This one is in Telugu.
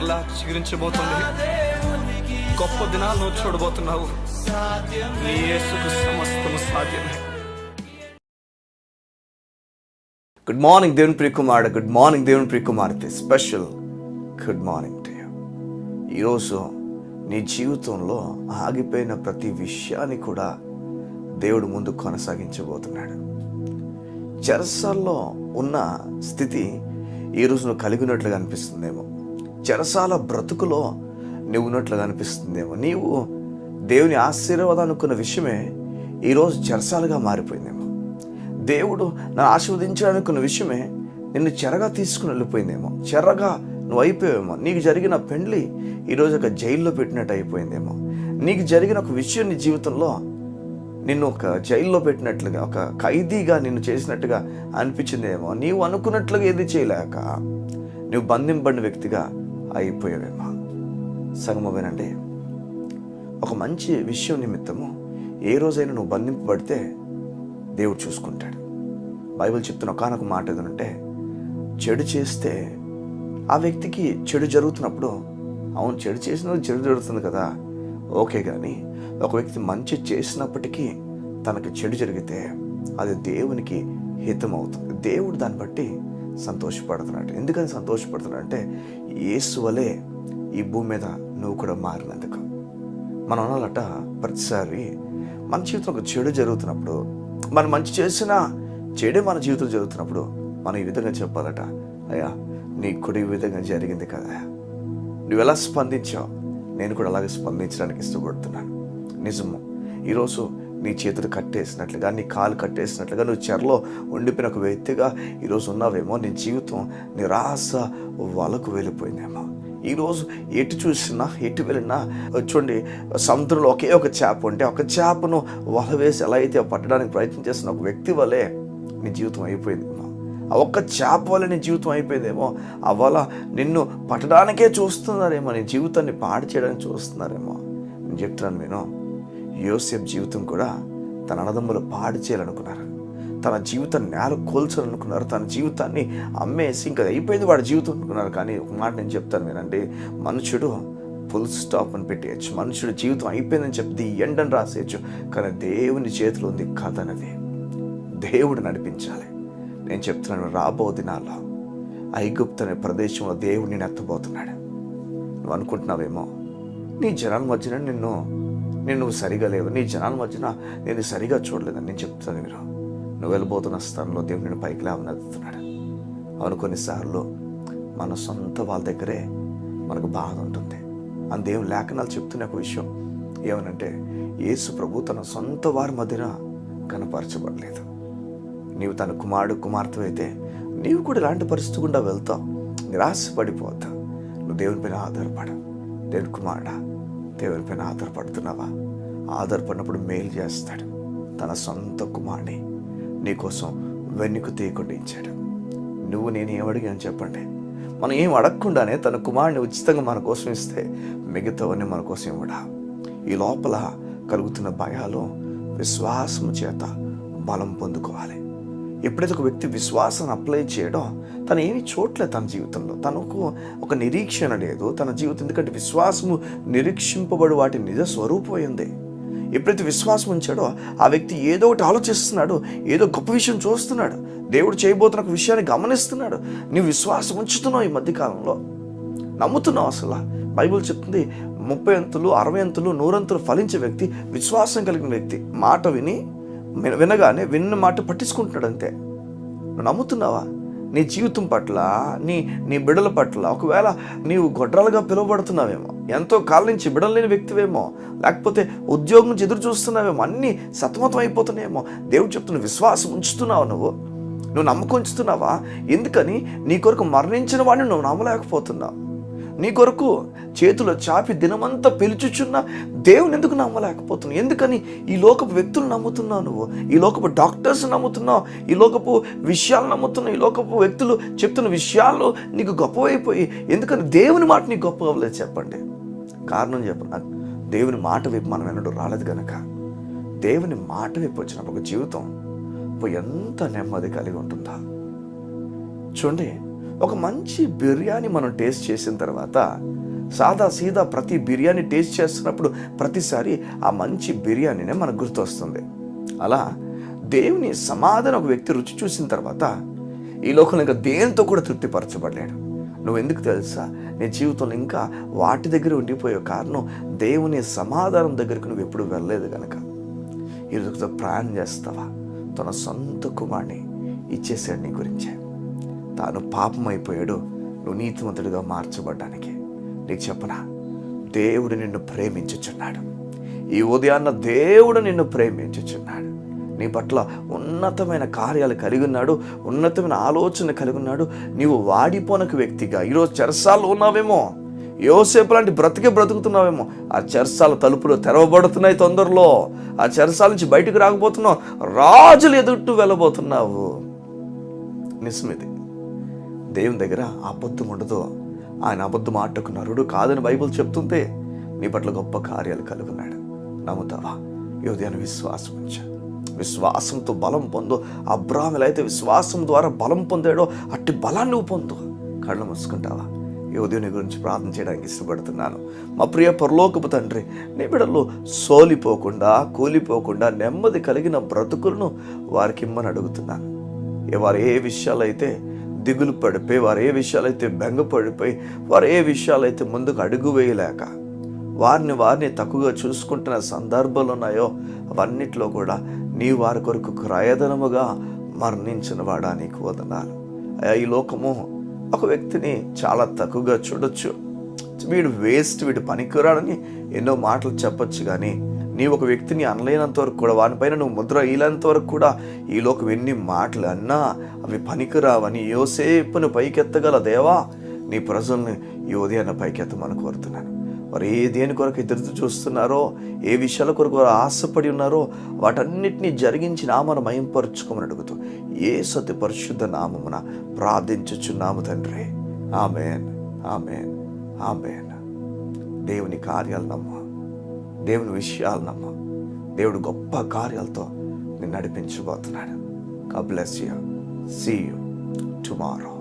మరలా చిగురించబోతుంది. గొప్ప దినాలు నువ్వు చూడబోతున్నావు. నీ యేసుకు సమస్తము సాధ్యమే. గుడ్ మార్నింగ్ దేవుని ప్రియ కుమారుడు, గుడ్ మార్నింగ్ దేవుని ప్రియ కుమార్తె. Special good morning to you. ఈరోజు నీ జీవితంలో ఆగిపోయిన ప్రతి విషయాన్ని కూడా దేవుడు ముందు కొనసాగించబోతున్నాడు. చెరసాల్లో ఉన్న స్థితి ఈరోజు నువ్వు కలిగి ఉన్నట్లుగా అనిపిస్తుందేమో. చెరసాల బ్రతుకులో నువ్వు ఉన్నట్లుగా అనిపిస్తుందేమో. నీవు దేవుని ఆశీర్వాదం అనుకున్న విషయమే ఈరోజు చెరసాలుగా మారిపోయిందేమో. దేవుడు నన్ను ఆశీర్వదించాలనుకున్న విషయమే నిన్ను చెరగా తీసుకుని వెళ్ళిపోయిందేమో. చెరగా నువ్వు అయిపోయావేమో. నీకు జరిగిన పెండ్లి ఈరోజు ఒక జైల్లో పెట్టినట్టు అయిపోయిందేమో. నీకు జరిగిన ఒక విషయం నీ జీవితంలో నిన్ను ఒక జైల్లో పెట్టినట్లుగా, ఒక ఖైదీగా నిన్ను చేసినట్టుగా అనిపించిందేమో. నీవు అనుకున్నట్లుగా ఏది చేయలేక నువ్వు బంధింపడిన వ్యక్తిగా అయిపోయావేమో. సంగమ వినండి, ఒక మంచి విషయం నిమిత్తము ఏ రోజైనా నువ్వు బంధింపబడితే దేవుడు చూసుకుంటాడు. బైబిల్ చెప్తున్న ఒకానొక మాట ఏదంటే, చెడు చేస్తే ఆ వ్యక్తికి చెడు జరుగుతున్నప్పుడు, అవును చెడు చేసినప్పుడు చెడు జరుగుతుంది కదా, ఓకే, కానీ ఒక వ్యక్తి మంచి చేసినప్పటికీ తనకు చెడు జరిగితే అది దేవునికి హితం అవుతుంది. దేవుడు దాన్ని బట్టి సంతోషపడుతున్నాడు. ఎందుకని సంతోషపడుతున్నాడు అంటే, యేసు వలే ఈ భూమి మీద నువ్వు కూడా మారినందుకు. మనం అనాలట, ప్రతిసారి మన జీవితంలో ఒక చెడు జరుగుతున్నప్పుడు, మనం మంచి చేసినా చెడే మన జీవితం జరుగుతున్నప్పుడు మనం ఈ విధంగా చెప్పాలట, అయ్యా నీకు కూడా ఈ విధంగా జరిగింది కదా, నువ్వు ఎలా స్పందించావు, నేను కూడా అలాగే స్పందించడానికి ఇష్టపడుతున్నాను. నిజము, ఈరోజు నీ చేతులు కట్టేసినట్లుగా, నీ కాలు కట్టేసినట్లుగా నువ్వు చెరలో ఉండిపోయిన ఒక వ్యక్తిగా ఈరోజు ఉన్నావేమో. నీ జీవితం నిరాశ వలకు వెళ్ళిపోయిందేమో. ఈరోజు ఎటు చూసినా ఎటు వెళ్ళినా చూడండి, సముద్రంలో ఒకే ఒక చేప ఉంటే ఒక చేపను వల వేసి ఎలా అయితే పట్టడానికి ప్రయత్నం చేస్తున్న ఒక వ్యక్తి వలె నీ జీవితం అయిపోయిందేమో. ఆ ఒక్క చేప వల్ల నీ జీవితం అయిపోయిందేమో. ఆ వల నిన్ను పట్టడానికే చూస్తున్నారేమో, నీ జీవితాన్ని పాడు చేయడానికి చూస్తున్నారేమో. నేను చెప్తున్నాను, నేను యోసేపు జీవితం కూడా తన అన్నదమ్ములు పాడు చేయాలనుకున్నారు. తన జీవితాన్ని నేల కోల్చాలనుకున్నారు. తన జీవితాన్ని అమ్మేసి ఇంకా అయిపోయింది వాడి జీవితం అనుకున్నారు. కానీ ఒక మాట నేను చెప్తాను వినండి, మనుషుడు ఫుల్ స్టాప్ అని పెట్టేయచ్చు, మనుషుడు జీవితం అయిపోయిందని చెప్పి ఎండ్ అని రాసేయచ్చు. కానీ దేవుని చేతిలో ఉంది కథ అనేది. దేవుడు నడిపించాలి. నేను చెప్తున్నాను, రాబో దినాల్లో ఐగుప్తు అనే ప్రదేశంలో దేవుడిని ఎత్తబోతున్నాడు. నువ్వు అనుకుంటున్నావేమో, నీ జనాల మధ్యన నువ్వు సరిగా లేవు, నీ జనాల మధ్యన నేను సరిగా చూడలేదని. నేను చెప్తాను, మీరు నువ్వు వెళ్ళబోతున్న స్థానంలో దేవుడు నేను పైకి లేవనెత్తుతున్నాడు. అవును, కొన్నిసార్లు మన సొంత వాళ్ళ దగ్గరే మనకు బాధ ఉంటుంది. అని దేవుని లేఖనాలు చెప్తున్న ఒక విషయం ఏమనంటే, యేసు ప్రభు తన సొంత వారి మధ్యన కనపరచబడలేదు. నీవు తన కుమారుడు కుమార్తె అయితే నీవు కూడా ఇలాంటి పరిస్థితి గుండా వెళ్తావు, నిరాశపడిపోతావు. నువ్వు దేవుని పైన ఆధారపడ. దేవుని కుమారుడా, దేవుని పైన ఆధారపడుతున్నావా? ఆధారపడినప్పుడు మేలు చేస్తాడు. తన సొంత కుమారుని నీకోసం వెన్నుకు తీయకుండా ఇచ్చాడు. నువ్వు నేను ఏం అడిగాను చెప్పండి? మనం ఏం అడగకుండానే తన కుమారుని ఉచితంగా మన కోసం ఇస్తే మిగతావన్నీ మన కోసం ఇవ్వడా? ఈ లోపల కలుగుతున్న భయాలు విశ్వాసము చేత బలం పొందుకోవాలి. ఎప్పుడైతే ఒక వ్యక్తి విశ్వాసాన్ని అప్లై చేయడం, తను ఏమి చూడలేదు తన జీవితంలో, తనకు ఒక నిరీక్షణ లేదు తన జీవితం. ఎందుకంటే విశ్వాసము నిరీక్షింపబడి వాటి నిజ స్వరూపమైంది. ఎప్పుడైతే విశ్వాసం ఉంచాడో ఆ వ్యక్తి ఏదో ఒకటి ఆలోచిస్తున్నాడు, ఏదో గొప్ప విషయం చూస్తున్నాడు, దేవుడు చేయబోతున్న ఒక విషయాన్ని గమనిస్తున్నాడు. నీవు విశ్వాసం ఉంచుతున్నావు, ఈ మధ్యకాలంలో నమ్ముతున్నావు. అసలు బైబిల్ చెప్తుంది, 30 అంతులు 60 అంతులు 100 అంతులు ఫలించే వ్యక్తి విశ్వాసం కలిగిన వ్యక్తి. మాట వినగానే విన్న మాట పట్టించుకుంటున్నాడు అంతే. నువ్వు నమ్ముతున్నావా? నీ జీవితం పట్ల, నీ బిడ్డల పట్ల, ఒకవేళ నీవు గొడ్రాలుగా పిలువబడుతున్నావేమో, ఎంతో కాలం నుంచి బిడ్డలు లేని వ్యక్తివేమో, లేకపోతే ఉద్యోగం నుంచి ఎదురు చూస్తున్నావేమో, అన్నీ సతమతం అయిపోతున్నాయేమో. దేవుడు చెప్తున్న విశ్వాసం ఉంచుతున్నావు, నువ్వు నమ్మకం ఉంచుతున్నావా? ఎందుకని? నీ కొరకు మరణించిన వాడిని నువ్వు నమ్మలేకపోతున్నావు. నీ కొరకు చేతులు చాపి దినమంతా పిలుచుచున్న దేవుని ఎందుకు నమ్మలేకపోతున్నావు? ఎందుకని? ఈ లోకపు వ్యక్తులు నమ్ముతున్నావు, నువ్వు ఈ లోకపు డాక్టర్స్ నమ్ముతున్నావు, ఈ లోకపు విషయాలు నమ్ముతున్నావు, ఈ లోకపు వ్యక్తులు చెప్తున్న విషయాలు నీకు గొప్పవైపోయి. ఎందుకని దేవుని మాట నీకు గొప్ప అవ్వలేదు చెప్పండి? కారణం చెప్పండి. దేవుని మాట వైపు మనం ఎన్నడూ రాలేదు కనుక. దేవుని మాట వైపు వచ్చినప్పుడు ఒక జీవితం ఎంత నెమ్మది కలిగి ఉంటుందా చూడండి. ఒక మంచి బిర్యానీ మనం టేస్ట్ చేసిన తర్వాత సాదా సీదా ప్రతి బిర్యానీ టేస్ట్ చేస్తున్నప్పుడు ప్రతిసారి ఆ మంచి బిర్యానీనే మనకు గుర్తొస్తుంది. అలా దేవుని సమాధానం ఒక వ్యక్తి రుచి చూసిన తర్వాత ఈ లోకంలో ఇంకా దేంతో కూడా తృప్తిపరచబడలేడు. నువ్వెందుకు తెలుసా? నీ జీవితంలో ఇంకా వాటి దగ్గర ఉండిపోయే కారణం దేవుని సమాధానం దగ్గరకు నువ్వు ఎప్పుడు వెళ్ళలేదు కనుక. ఈరోజు ప్రయాణం చేస్తావా? తన సొంత కుమారుని ఇచ్చేసాడు నీ గురించే. తాను పాపం అయిపోయాడు నువ్వు నీతిమంతుడిగా మార్చబడ్డానికి. నీకు చెప్పనా, దేవుడు నిన్ను ప్రేమించుచున్నాడు. ఈ ఉదయాన్న దేవుడు నిన్ను ప్రేమించుచున్నాడు. నీ పట్ల ఉన్నతమైన కార్యాలు కలిగి ఉన్నాడు, ఉన్నతమైన ఆలోచన కలిగి ఉన్నాడు. నీవు వాడిపోనక వ్యక్తిగా ఈరోజు చెరసాల్లో ఉన్నావేమో, యోసేపు లాంటి బ్రతుకుతున్నావేమో. ఆ చెరసాల తలుపులు తెరవబడుతున్నాయి తొందరలో. ఆ చెరసాల నుంచి బయటకు రాకపోతున్నావు, రాజులు ఎదుట వెళ్ళబోతున్నావు. నిజమిది. దేవుని దగ్గర అబద్ధం ఉండదు. ఆయన అబద్ధం ఆటకు నరుడు కాదని బైబిల్ చెప్తుంటే నీ పట్ల గొప్ప కార్యాలు కలుగున్నాడు. నమ్ముతావా? ఈ ఉదయాన్ని విశ్వాసం ఉంచా. విశ్వాసంతో బలం పొందు. అబ్రాహాము అయితే విశ్వాసం ద్వారా బలం పొందాడో అట్టి బలాన్ని నువ్వు పొందు. కళ్ళు మూసుకుంటావా? ఈ ఉదయం నీ గురించి ప్రార్థన చేయడానికి ఇష్టపడుతున్నాను. మా ప్రియ పరలోకపు తండ్రి, నీ బిడ్డలు సోలిపోకుండా, కూలిపోకుండా నెమ్మది కలిగిన బ్రతుకులను వారికి ఇమ్మని అడుగుతున్నాను. వారు ఏ విషయాలైతే దిగులు పడిపోయి, వారు ఏ విషయాలైతే బెంగపడిపోయి, వారు ఏ విషయాలైతే ముందుకు అడుగు వేయలేక వారిని తక్కువగా చూసుకుంటున్న సందర్భాలు ఉన్నాయో అవన్నిట్లో కూడా నీ వారి కొరకు క్రయధనముగా మరణించిన వాడా నీకు వదనాలు. ఈ లోకము ఒక వ్యక్తిని చాలా తక్కువగా చూడొచ్చు. వీడు వేస్ట్, వీడు పనికిరాడని ఎన్నో మాటలు చెప్పొచ్చు. కానీ నీవు ఒక వ్యక్తిని అనలేనంత వరకు కూడా, వానిపైన నువ్వు ముద్ర వేయలేనంత వరకు కూడా ఈ లోకం ఎన్ని మాటలు అన్నా అవి పనికిరావని యోసేపును పైకెత్తగల దేవా, నీ ప్రజల్ని ఈ ఉదయాన్ని పైకెత్తమని కోరుతున్నాను. వారు దేని కొరకు ఎదురు చూస్తున్నారో, ఏ విషయాల కొరకు వారు ఆశపడి ఉన్నారో వాటన్నిటినీ జరిగించి నామను మయంపరుచుకోమని అడుగుతూ యేసు పరిశుద్ధ నామమున ప్రార్థించుచున్నాము తండ్రి. ఆమేన్, ఆమేన్, ఆమేన్. దేవుని కార్యాలు నమ్మ, దేవుని విషయాలు నమ్మ. దేవుడు గొప్ప కార్యాలతో నిన్ను నడిపించబోతున్నాడు. God bless you. See you tomorrow.